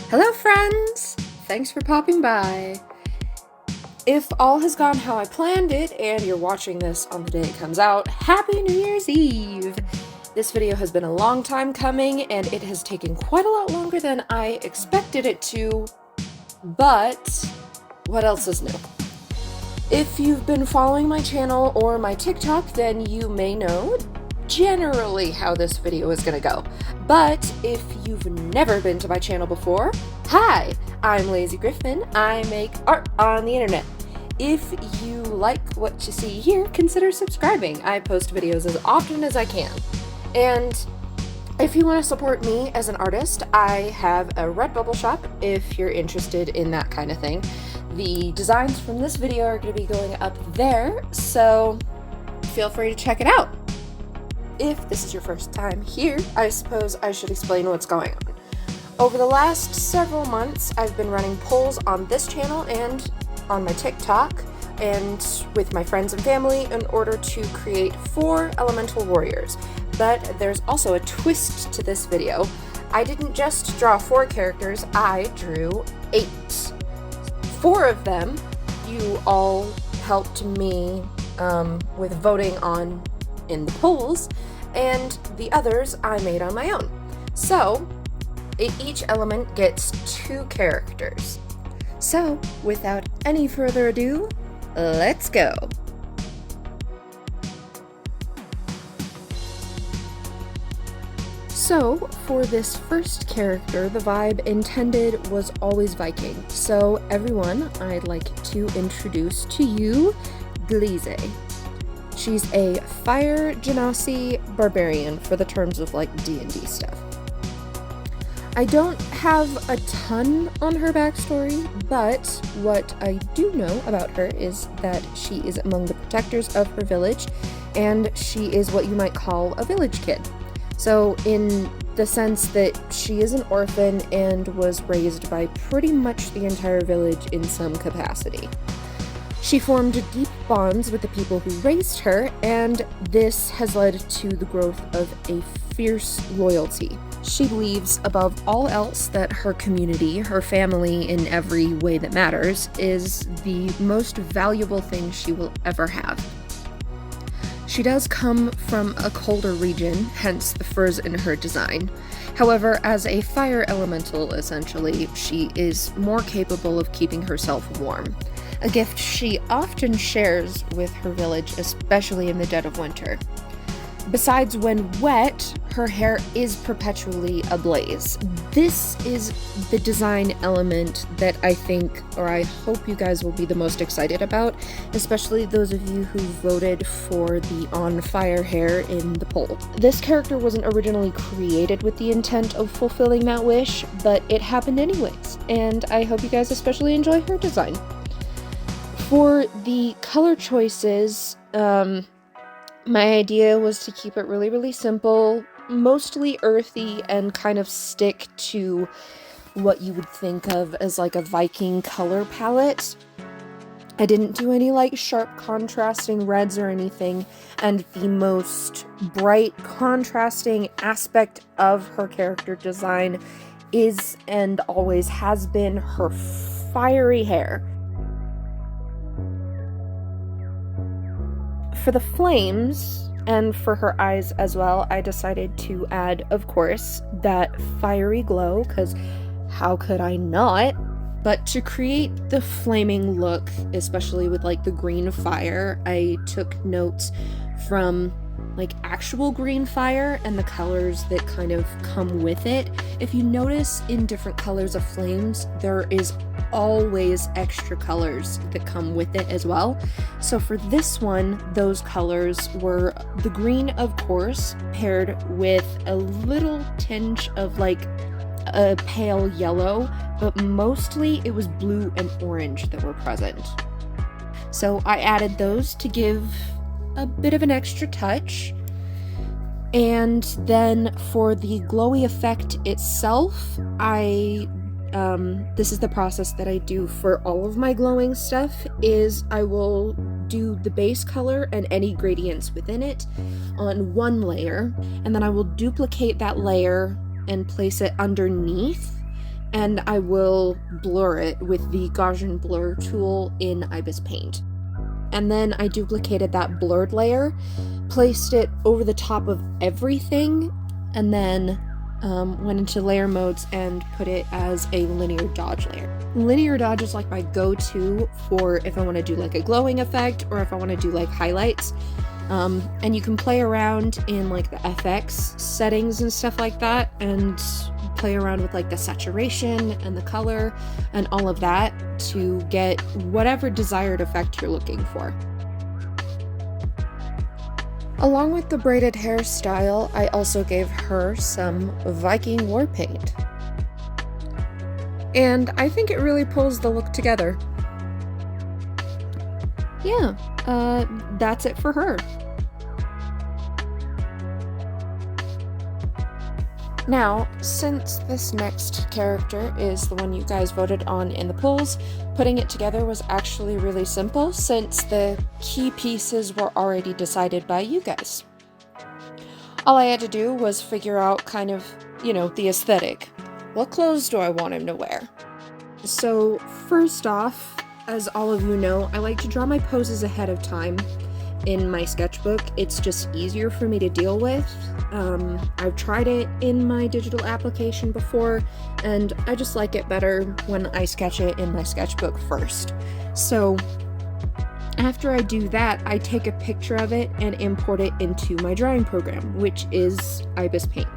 Hello friends! Thanks for popping by. If all has gone how I planned it, and you're watching this on the day it comes out, Happy New Year's Eve! This video has been a long time coming, and it has taken quite a lot longer than I expected it to, but what else is new? If you've been following my channel or my TikTok, then you may know generally how this video is gonna go. But if you've never been to my channel before, hi! I'm Lazy Griffin. I make art on the internet. If you like what you see here, consider subscribing. I post videos as often as I can. And if you want to support me as an artist, I have a Redbubble shop if you're interested in that kind of thing. The designs from this video are going to be going up there, so feel free to check it out. If this is your first time here, I suppose I should explain what's going on. Over the last several months, I've been running polls on this channel and on my TikTok and with my friends and family in order to create 4 elemental warriors. But there's also a twist to this video. I didn't just draw 4 characters, I drew 8. 4 of them you all helped me with voting on in the polls, and the others I made on my own. So each element gets 2 characters. So without any further ado, let's go. So for this first character, the vibe intended was always Viking. So everyone, I'd like to introduce to you Glize. She's a fire genasi barbarian for the terms of like D&D stuff. I don't have a ton on her backstory, but what I do know about her is that she is among the protectors of her village, and she is what you might call a village kid. So in the sense that she is an orphan and was raised by pretty much the entire village in some capacity. She formed deep bonds with the people who raised her, and this has led to the growth of a fierce loyalty. She believes above all else that her community, her family in every way that matters, is the most valuable thing she will ever have. She does come from a colder region, hence the furs in her design. However, as a fire elemental, essentially, she is more capable of keeping herself warm. A gift she often shares with her village, especially in the dead of winter. Besides, when wet, her hair is perpetually ablaze. This is the design element that I think, or I hope you guys will be the most excited about, especially those of you who voted for the on fire hair in the poll. This character wasn't originally created with the intent of fulfilling that wish, but it happened anyways, and I hope you guys especially enjoy her design. For the color choices, my idea was to keep it really simple, mostly earthy, and kind of stick to what you would think of as like a Viking color palette. I didn't do any like sharp contrasting reds or anything, and the most bright contrasting aspect of her character design is and always has been her fiery hair. For the flames, and for her eyes as well, I decided to add, of course, that fiery glow, because how could I not? But to create the flaming look, especially with like the green fire, I took notes from like actual green fire and the colors that kind of come with it. If you notice in different colors of flames, there is always extra colors that come with it as well. So for this one, those colors were the green, of course, paired with a little tinge of like a pale yellow, but mostly it was blue and orange that were present. So I added those to give a bit of an extra touch. And then for the glowy effect itself, this is the process that I do for all of my glowing stuff, is I will do the base color and any gradients within it on one layer, and then I will duplicate that layer and place it underneath and I will blur it with the Gaussian blur tool in Ibis Paint. And then I duplicated that blurred layer, placed it over the top of everything, and then went into layer modes and put it as a linear dodge layer. Linear dodge is like my go-to for if I want to do like a glowing effect or if I want to do like highlights. And you can play around in like the FX settings and stuff like that, and play around with like the saturation and the color and all of that to get whatever desired effect you're looking for. Along with the braided hairstyle, I also gave her some Viking war paint. And I think it really pulls the look together. Yeah, that's it for her. Now, since this next character is the one you guys voted on in the polls, putting it together was actually really simple since the key pieces were already decided by you guys. All I had to do was figure out kind of, the aesthetic. What clothes do I want him to wear? So first off, as all of you know, I like to draw my poses ahead of time in my sketchbook. It's just easier for me to deal with. I've tried it in my digital application before, and I just like it better when I sketch it in my sketchbook first. So after I do that, I take a picture of it and import it into my drawing program, which is Ibis Paint.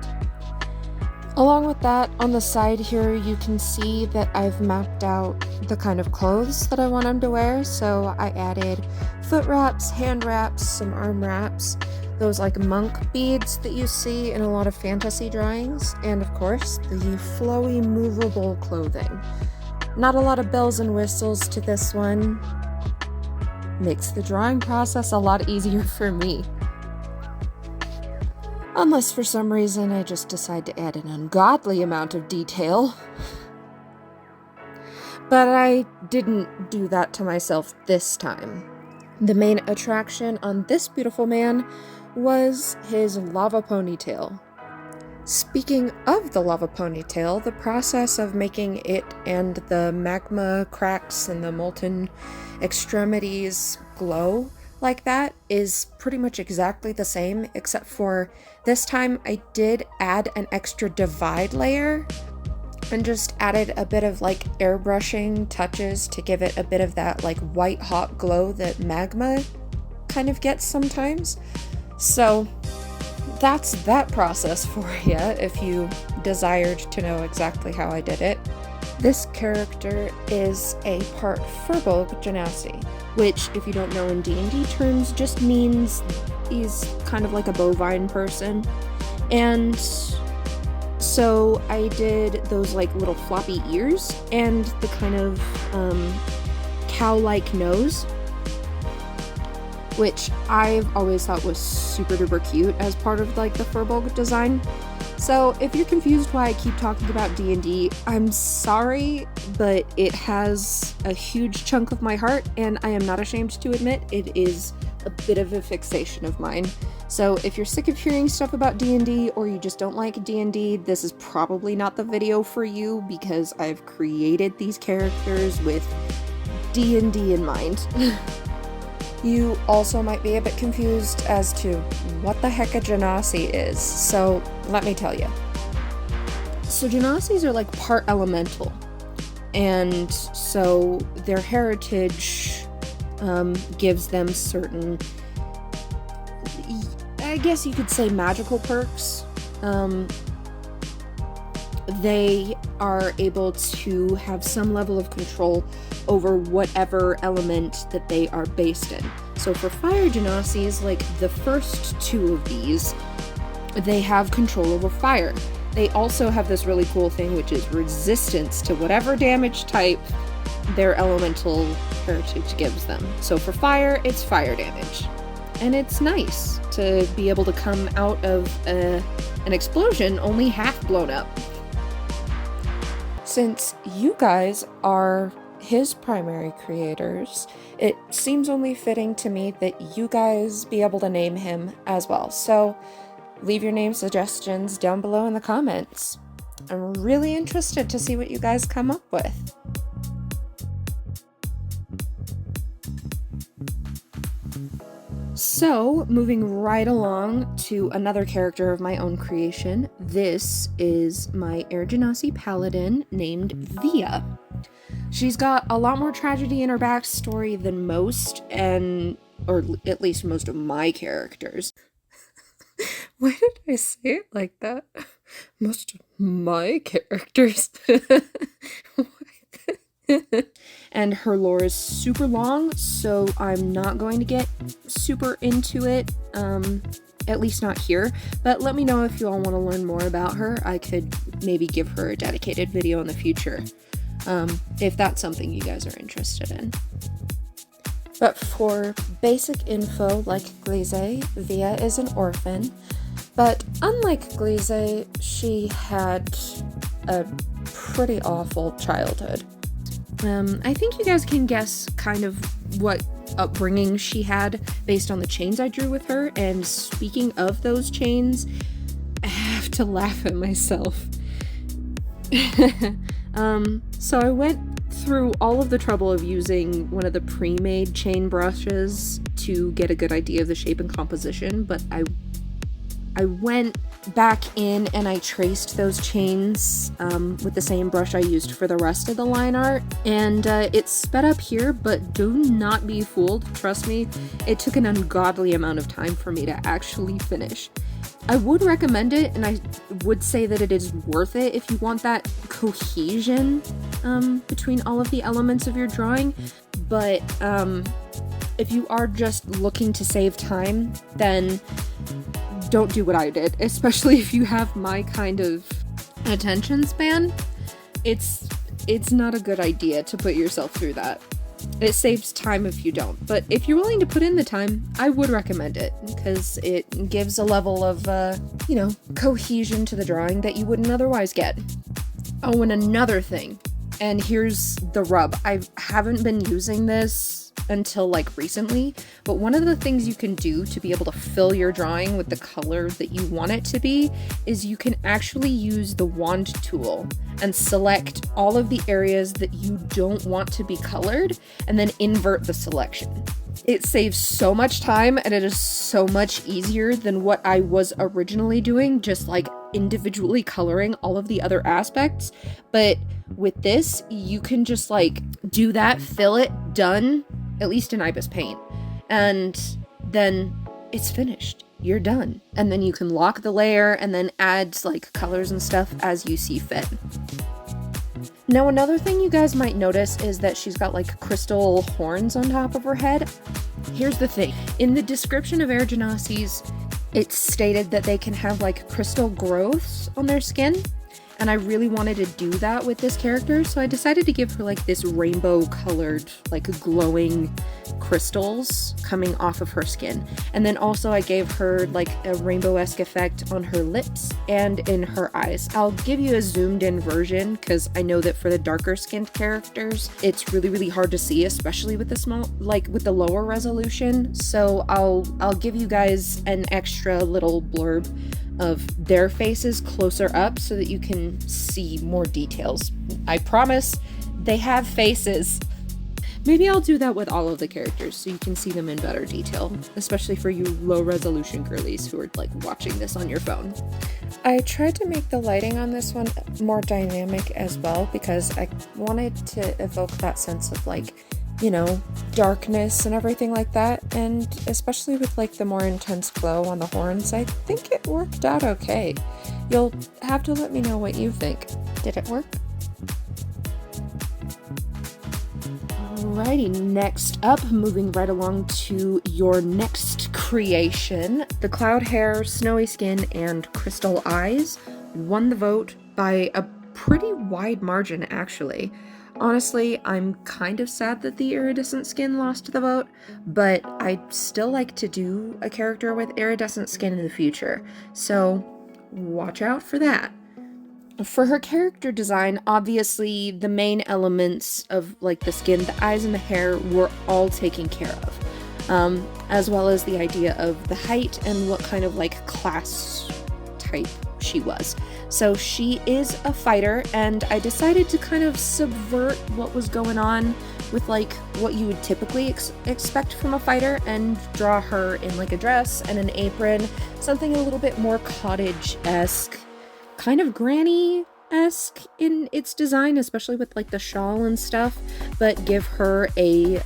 Along with that, on the side here, you can see that I've mapped out the kind of clothes that I want him to wear. So I added foot wraps, hand wraps, some arm wraps, those like monk beads that you see in a lot of fantasy drawings, and of course, the flowy, movable clothing. Not a lot of bells and whistles to this one. Makes the drawing process a lot easier for me. Unless for some reason I just decide to add an ungodly amount of detail. But I didn't do that to myself this time. The main attraction on this beautiful man was his lava ponytail. Speaking of the lava ponytail, the process of making it and the magma cracks and the molten extremities glow like that is pretty much exactly the same, except for this time I did add an extra divide layer and just added a bit of like airbrushing touches to give it a bit of that like white hot glow that magma kind of gets sometimes. So that's that process for you if you desired to know exactly how I did it. This character is a part Furbolg genasi, which, if you don't know in D&D terms, just means he's kind of like a bovine person. And so I did those like little floppy ears and the kind of cow-like nose, which I've always thought was super duper cute as part of like the Furbolg design. So if you're confused why I keep talking about D&D, I'm sorry, but it has a huge chunk of my heart, and I am not ashamed to admit it is a bit of a fixation of mine. So if you're sick of hearing stuff about D&D, or you just don't like D&D, this is probably not the video for you, because I've created these characters with D&D in mind. You also might be a bit confused as to what the heck a genasi is, so let me tell you. So genasis are like part elemental, and so their heritage gives them certain, I guess you could say, magical perks. They are able to have some level of control over whatever element that they are based in. So for fire genasis, like the first two of these, they have control over fire. They also have this really cool thing, which is resistance to whatever damage type their elemental heritage gives them. So for fire, it's fire damage. And it's nice to be able to come out of an explosion only half blown up. Since you guys are his primary creators, it seems only fitting to me that you guys be able to name him as well. So leave your name suggestions down below in the comments. I'm really interested to see what you guys come up with. So, moving right along to another character of my own creation, this is my genasi paladin named Via. She's got a lot more tragedy in her backstory than most, or at least most of my characters. Why did I say it like that? Most of my characters. And her lore is super long, so I'm not going to get super into it, at least not here. But let me know if you all want to learn more about her. I could maybe give her a dedicated video in the future, if that's something you guys are interested in. But for basic info, like Gliese, Via is an orphan. But unlike Gliese, she had a pretty awful childhood. I think you guys can guess kind of what upbringing she had based on the chains I drew with her, and speaking of those chains, I have to laugh at myself. So I went through all of the trouble of using one of the pre-made chain brushes to get a good idea of the shape and composition, but I went back in and I traced those chains with the same brush I used for the rest of the line art, and it's sped up here, but do not be fooled. Trust me, it took an ungodly amount of time for me to actually finish. I would recommend it, and I would say that it is worth it if you want that cohesion between all of the elements of your drawing, but if you are just looking to save time, then don't do what I did, especially if you have my kind of attention span. It's not a good idea to put yourself through that. It saves time if you don't, but if you're willing to put in the time, I would recommend it, because it gives a level of, cohesion to the drawing that you wouldn't otherwise get. Oh, and another thing, and here's the rub. I haven't been using this until like recently, but one of the things you can do to be able to fill your drawing with the color that you want it to be is you can actually use the wand tool and select all of the areas that you don't want to be colored and then invert the selection. It saves so much time, and it is so much easier than what I was originally doing, just like individually coloring all of the other aspects. But with this, you can just like do that, fill it, done, at least in Ibis Paint, and then it's finished. You're done. And then you can lock the layer and then add like colors and stuff as you see fit. Now, another thing you guys might notice is that she's got like crystal horns on top of her head. Here's the thing. In the description of genasi's, it's stated that they can have like crystal growths on their skin, and I really wanted to do that with this character, so I decided to give her like this rainbow colored, like glowing crystals coming off of her skin. And then also I gave her like a rainbow-esque effect on her lips and in her eyes. I'll give you a zoomed in version, because I know that for the darker skinned characters, it's really, really hard to see, especially with the lower resolution. So I'll give you guys an extra little blurb of their faces closer up so that you can see more details. I promise they have faces. Maybe I'll do that with all of the characters so you can see them in better detail, especially for you low resolution girlies who are like watching this on your phone. I tried to make the lighting on this one more dynamic as well, because I wanted to evoke that sense of like, darkness and everything like that, and especially with like the more intense glow on the horns, I think it worked out okay. You'll have to let me know what you think. Did it work? Alrighty, next up, moving right along to your next creation, the cloud hair, snowy skin, and crystal eyes won the vote by a pretty wide margin, actually. Honestly, I'm kind of sad that the iridescent skin lost the vote, but I'd still like to do a character with iridescent skin in the future, so watch out for that. For her character design, obviously the main elements of like the skin, the eyes, and the hair were all taken care of, as well as the idea of the height and what kind of like class type she was. So she is a fighter, and I decided to kind of subvert what was going on with like what you would typically expect from a fighter and draw her in like a dress and an apron, something a little bit more cottage-esque, kind of granny-esque in its design, especially with like the shawl and stuff, but give her a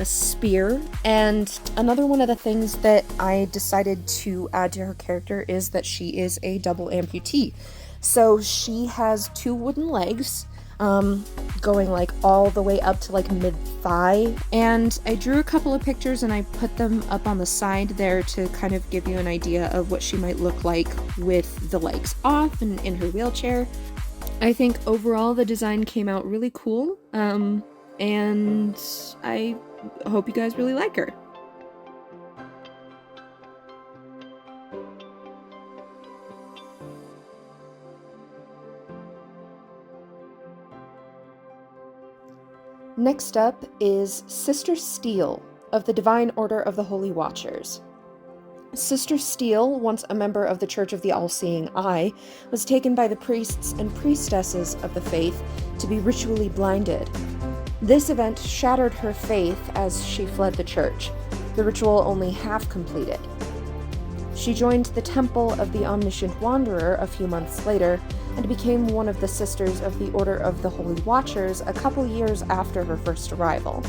spear. And another one of the things that I decided to add to her character is that she is a double amputee. So she has 2 wooden legs, going like all the way up to like mid-thigh, and I drew a couple of pictures and I put them up on the side there to kind of give you an idea of what she might look like with the legs off and in her wheelchair. I think overall the design came out really cool, and I hope you guys really like her. Next up is Sister Steele of the Divine Order of the Holy Watchers. Sister Steele, once a member of the Church of the All-Seeing Eye, was taken by the priests and priestesses of the faith to be ritually blinded. This event shattered her faith as she fled the church, the ritual only half completed. She joined the Temple of the Omniscient Wanderer a few months later and became one of the Sisters of the Order of the Holy Watchers a couple years after her first arrival.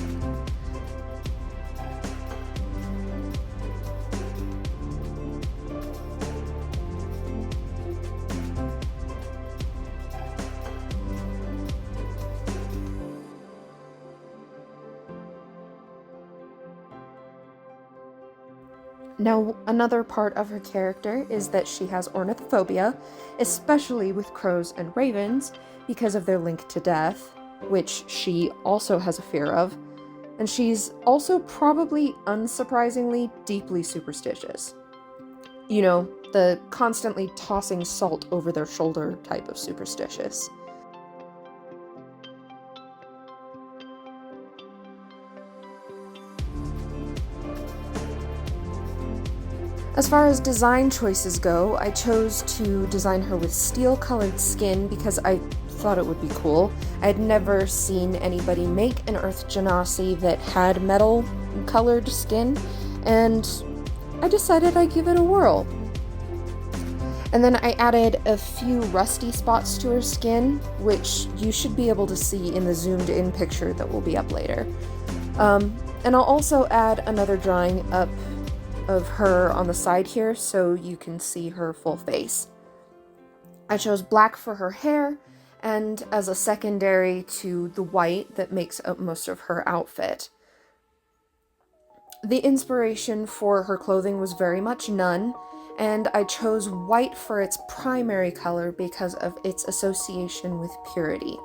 Now, another part of her character is that she has ornithophobia, especially with crows and ravens, because of their link to death, which she also has a fear of, and she's also probably, unsurprisingly, deeply superstitious. You know, the constantly tossing salt over their shoulder type of superstitious. As far as design choices go, I chose to design her with steel-colored skin because I thought it would be cool. I had never seen anybody make an Earth genasi that had metal-colored skin, and I decided I'd give it a whirl. And then I added a few rusty spots to her skin, which you should be able to see in the zoomed-in picture that will be up later. And I'll also add another drawing up of her on the side here so you can see her full face. I chose black for her hair and as a secondary to the white that makes up most of her outfit. The inspiration for her clothing was very much none, and I chose white for its primary color because of its association with purity.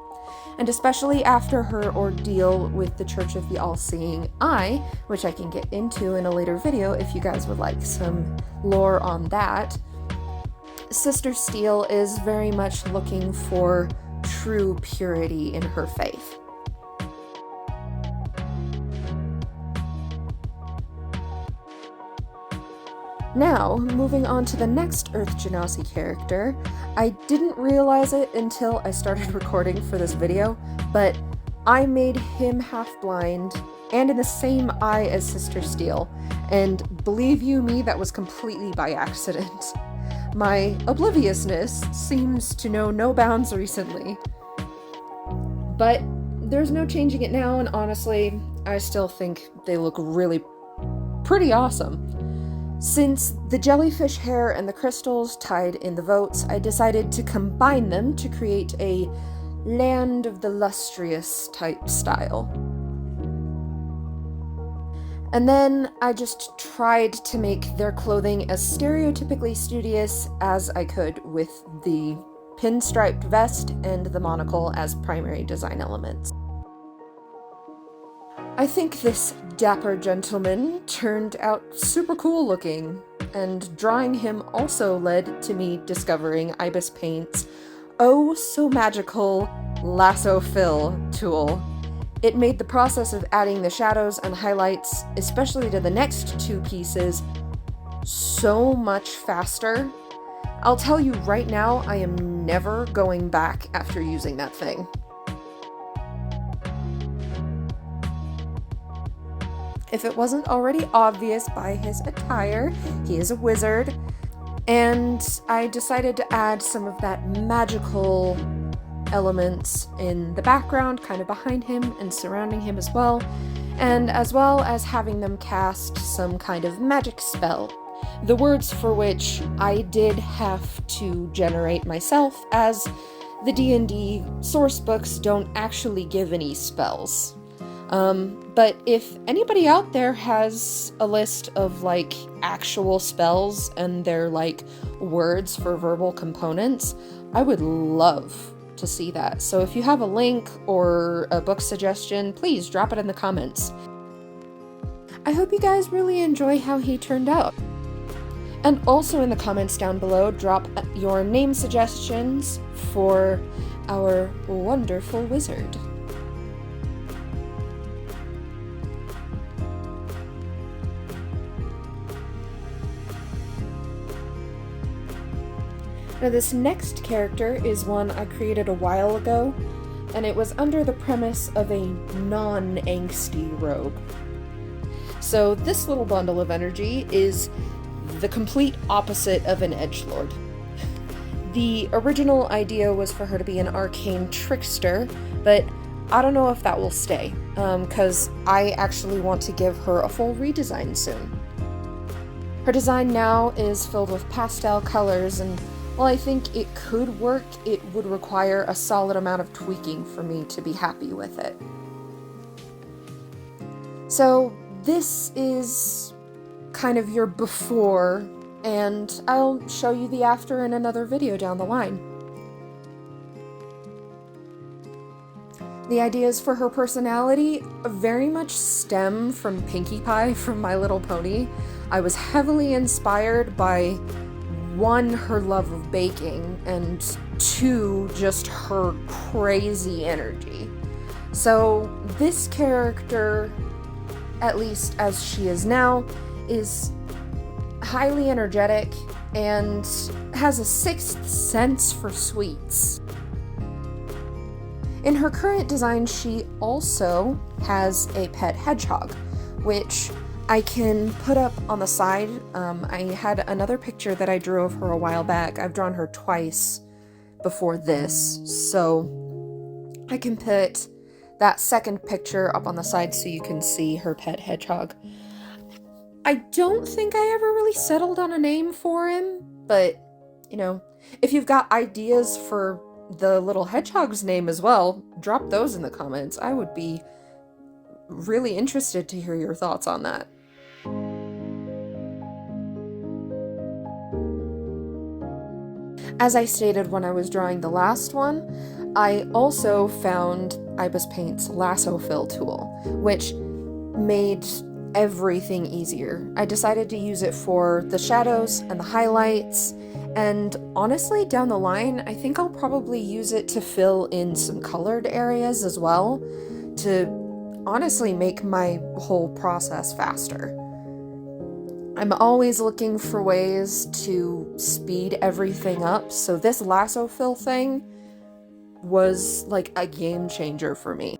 And especially after her ordeal with the Church of the All-Seeing Eye, which I can get into in a later video if you guys would like some lore on that, Sister Steele is very much looking for true purity in her faith. Now, moving on to the next Earth Genasi character, I didn't realize it until I started recording for this video, but I made him half-blind and in the same eye as Sister Steele, and believe you me, that was completely by accident. My obliviousness seems to know no bounds recently. But there's no changing it now, and honestly, I still think they look really pretty awesome. Since the jellyfish hair and the crystals tied in the votes, I decided to combine them to create a Land of the Lustrous type style. And then I just tried to make their clothing as stereotypically studious as I could with the pinstriped vest and the monocle as primary design elements. I think this dapper gentleman turned out super cool looking, and drawing him also led to me discovering Ibis Paint's oh so magical lasso fill tool. It made the process of adding the shadows and highlights, especially to the next 2 pieces, so much faster. I'll tell you right now, I am never going back after using that thing. If it wasn't already obvious by his attire, he is a wizard, and I decided to add some of that magical elements in the background, kind of behind him and surrounding him as well as having them cast some kind of magic spell. The words for which I did have to generate myself, as the D&D source books don't actually give any spells. But if anybody out there has a list of like actual spells and their like words for verbal components, I would love to see that. So if you have a link or a book suggestion, please drop it in the comments. I hope you guys really enjoy how he turned out. And also in the comments down below, drop your name suggestions for our wonderful wizard. Now this next character is one I created a while ago, and it was under the premise of a non-angsty rogue. So this little bundle of energy is the complete opposite of an edgelord. The original idea was for her to be an arcane trickster, but I don't know if that will stay, because I actually want to give her a full redesign soon. Her design now is filled with pastel colors, and while I think it could work, it would require a solid amount of tweaking for me to be happy with it. So this is kind of your before, and I'll show you the after in another video down the line. The ideas for her personality very much stem from Pinkie Pie from My Little Pony. I was heavily inspired by 1, her love of baking, and 2, just her crazy energy. So this character, at least as she is now, is highly energetic and has a 6th sense for sweets. In her current design, she also has a pet hedgehog, which I can put up on the side. I had another picture that I drew of her a while back. I've drawn her twice before this, so I can put that second picture up on the side so you can see her pet hedgehog. I don't think I ever really settled on a name for him, but, you know, if you've got ideas for the little hedgehog's name as well, drop those in the comments. I would be really interested to hear your thoughts on that. As I stated when I was drawing the last one, I also found Ibis Paint's lasso fill tool, which made everything easier. I decided to use it for the shadows and the highlights, and honestly, down the line, I think I'll probably use it to fill in some colored areas as well, to honestly make my whole process faster. I'm always looking for ways to speed everything up, so this lasso fill thing was like a game changer for me.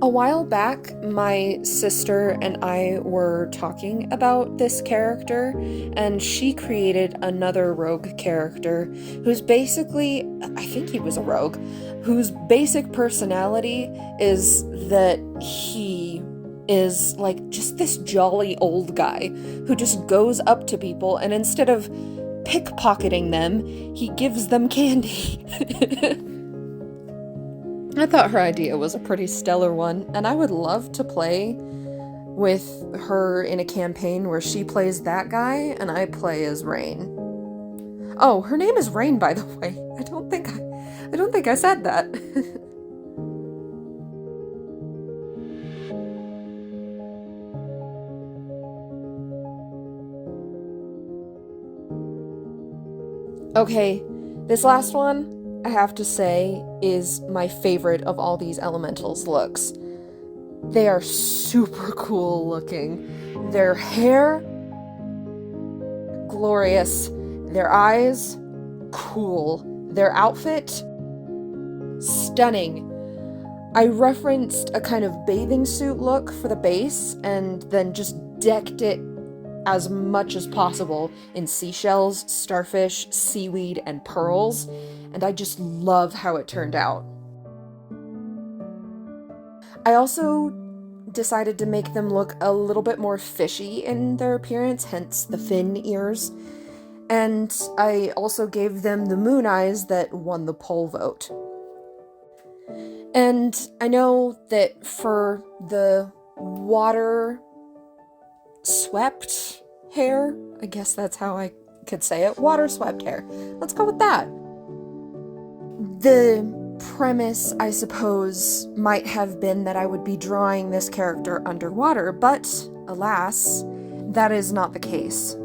A while back, my sister and I were talking about this character, and she created another rogue character who's basically, I think he was a rogue, whose basic personality is that he is like just this jolly old guy who just goes up to people, and instead of pickpocketing them, he gives them candy. I thought her idea was a pretty stellar one, and I would love to play with her in a campaign where she plays that guy and I play as Rain. Oh, her name is Rain, by the way. I don't think I said that. Okay, this last one, I have to say, is my favorite of all these elementals' looks. They are super cool looking. Their hair, glorious. Their eyes, cool. Their outfit, stunning. I referenced a kind of bathing suit look for the base and then just decked it as much as possible in seashells, starfish, seaweed, and pearls, and I just love how it turned out. I also decided to make them look a little bit more fishy in their appearance, hence the fin ears, and I also gave them the moon eyes that won the poll vote. And I know that for the water swept hair, I guess that's how I could say it, water swept hair. Let's go with that. The premise, I suppose, might have been that I would be drawing this character underwater, but alas, that is not the case.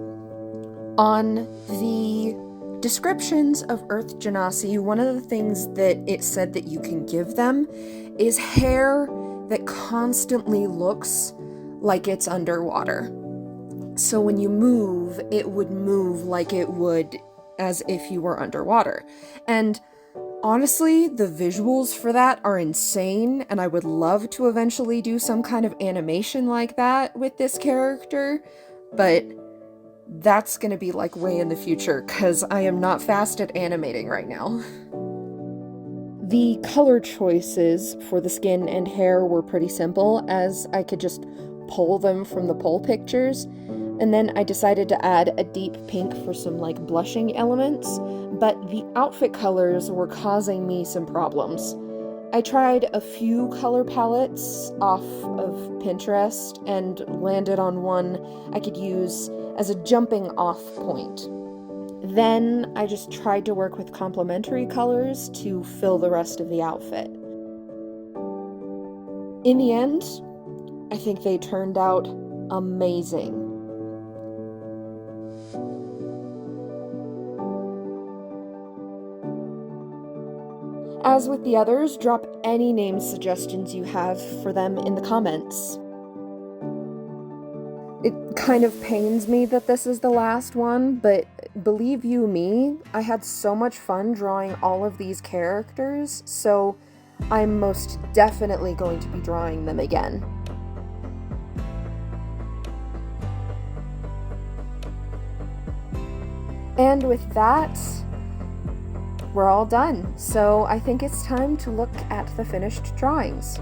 On the descriptions of Earth genasi, one of the things that it said that you can give them is hair that constantly looks like it's underwater. So when you move, it would move like it would as if you were underwater. And honestly, the visuals for that are insane, and I would love to eventually do some kind of animation like that with this character, but that's gonna be like way in the future, because I am not fast at animating right now. The color choices for the skin and hair were pretty simple, as I could just pull them from the poll pictures, and then I decided to add a deep pink for some like blushing elements, but the outfit colors were causing me some problems. I tried a few color palettes off of Pinterest and landed on one I could use as a jumping off point. Then I just tried to work with complementary colors to fill the rest of the outfit. In the end, I think they turned out amazing. As with the others, drop any name suggestions you have for them in the comments. It kind of pains me that this is the last one, but believe you me, I had so much fun drawing all of these characters, so I'm most definitely going to be drawing them again. And with that, we're all done, so I think it's time to look at the finished drawings.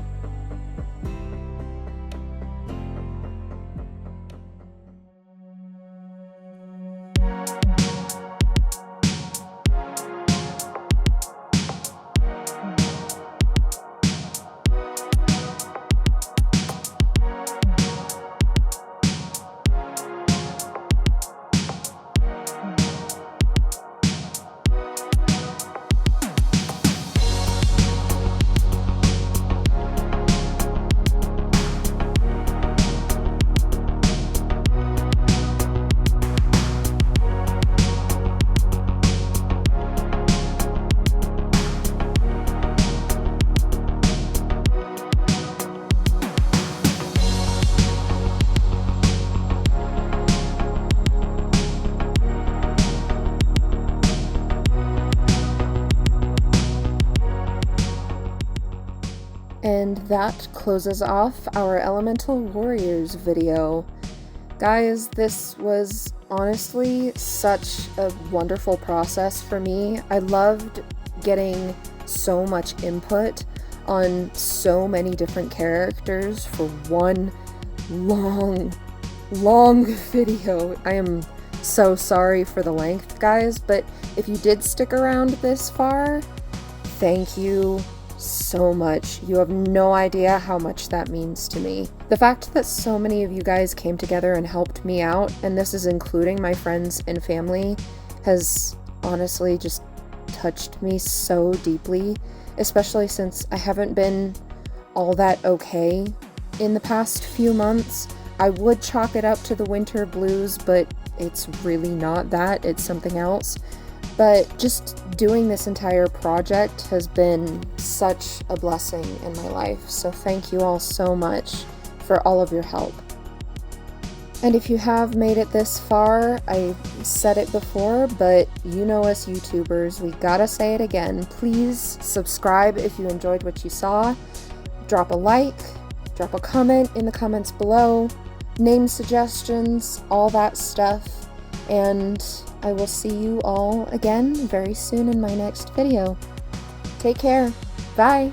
And that closes off our Elemental Warriors video. Guys, this was honestly such a wonderful process for me. I loved getting so much input on so many different characters for one long video. I am so sorry for the length, guys, but if you did stick around this far, thank you so much. You have no idea how much that means to me. The fact that so many of you guys came together and helped me out, and this is including my friends and family, has honestly just touched me so deeply, especially since I haven't been all that okay in the past few months. I would chalk it up to the winter blues, but it's really not that, it's something else. But just doing this entire project has been such a blessing in my life, so thank you all so much for all of your help. And if you have made it this far, I said it before, but you know us YouTubers, we gotta say it again. Please subscribe if you enjoyed what you saw. Drop a like, drop a comment in the comments below, name suggestions, all that stuff. And I will see you all again very soon in my next video. Take care. Bye.